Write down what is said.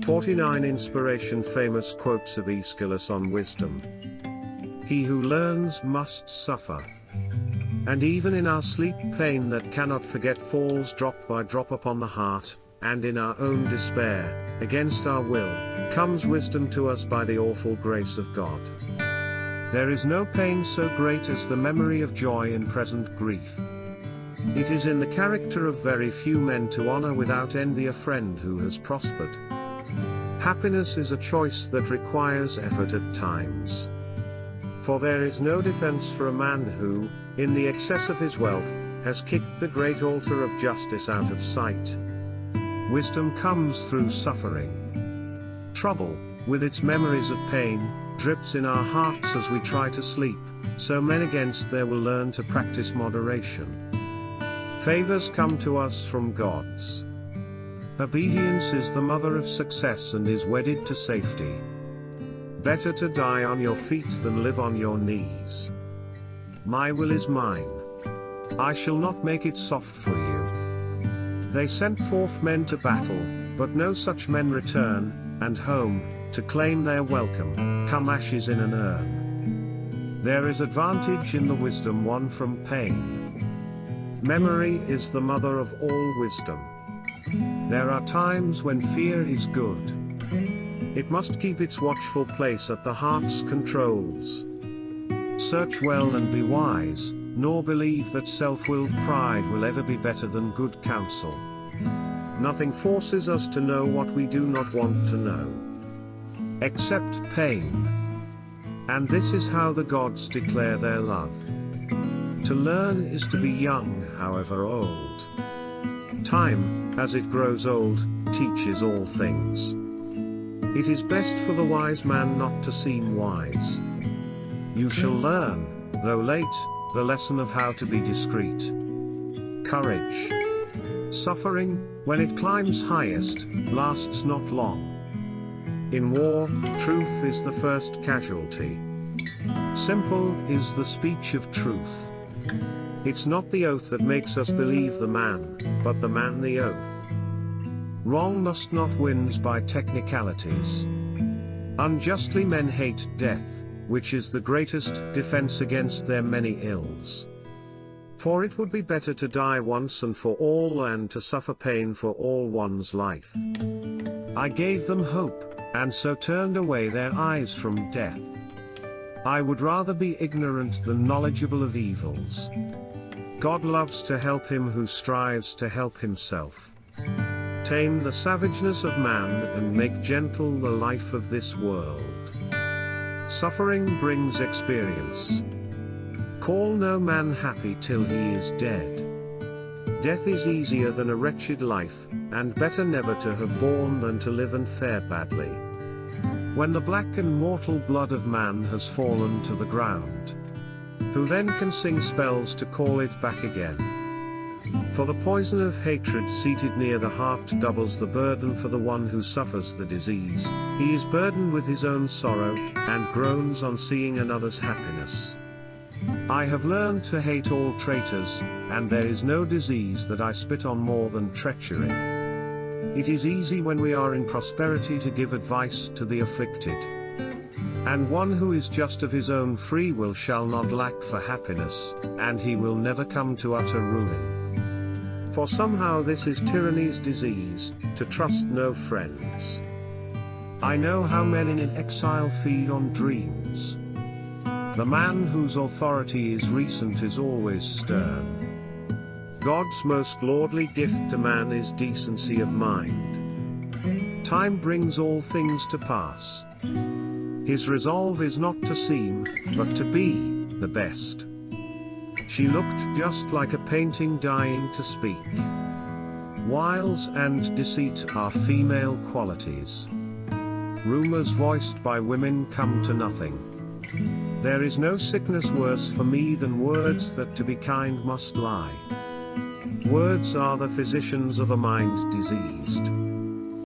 49 Inspiration. Famous quotes of Aeschylus on wisdom. He who learns must suffer. And even in our sleep pain that cannot forget falls drop by drop upon the heart, and in our own despair, against our will, comes wisdom to us by the awful grace of God. There is no pain so great as the memory of joy in present grief. It is in the character of very few men to honor without envy a friend who has prospered. Happiness is a choice that requires effort at times. For there is no defense for a man who, in the excess of his wealth, has kicked the great altar of justice out of sight. Wisdom comes through suffering. Trouble, with its memories of pain, drips in our hearts as we try to sleep, so men against there will learn to practice moderation. Favors come to us from gods. Obedience is the mother of success and is wedded to safety. Better to die on your feet than live on your knees. My will is mine. I shall not make it soft for you. They sent forth men to battle, but no such men return, and home, to claim their welcome, come ashes in an urn. There is advantage in the wisdom won from pain. Memory is the mother of all wisdom. There are times when fear is good. It must keep its watchful place at the heart's controls. Search well and be wise, nor believe that self-willed pride will ever be better than good counsel. Nothing forces us to know what we do not want to know, except pain. And this is how the gods declare their love. To learn is to be young, however old. Time, as it grows old, teaches all things. It is best for the wise man not to seem wise. You shall learn, though late, the lesson of how to be discreet. Courage. Suffering, when it climbs highest, lasts not long. In war, truth is the first casualty. Simple is the speech of truth. It's not the oath that makes us believe the man, but the man the oath. Wrong must not win by technicalities. Unjustly men hate death, which is the greatest defense against their many ills. For it would be better to die once and for all than to suffer pain for all one's life. I gave them hope, and so turned away their eyes from death. I would rather be ignorant than knowledgeable of evils. God loves to help him who strives to help himself. Tame the savageness of man and make gentle the life of this world. Suffering brings experience. Call no man happy till he is dead. Death is easier than a wretched life, and better never to have borne than to live and fare badly. When the black and mortal blood of man has fallen to the ground, who then can sing spells to call it back again? For the poison of hatred seated near the heart doubles the burden for the one who suffers the disease. He is burdened with his own sorrow, and groans on seeing another's happiness. I have learned to hate all traitors, and there is no disease that I spit on more than treachery. It is easy when we are in prosperity to give advice to the afflicted. And one who is just of his own free will shall not lack for happiness, and he will never come to utter ruin. For somehow this is tyranny's disease, to trust no friends. I know how men in exile feed on dreams. The man whose authority is recent is always stern. God's most lordly gift to man is decency of mind. Time brings all things to pass. His resolve is not to seem, but to be, the best. She looked just like a painting dying to speak. Wiles and deceit are female qualities. Rumors voiced by women come to nothing. There is no sickness worse for me than words that to be kind must lie. Words are the physicians of a mind diseased.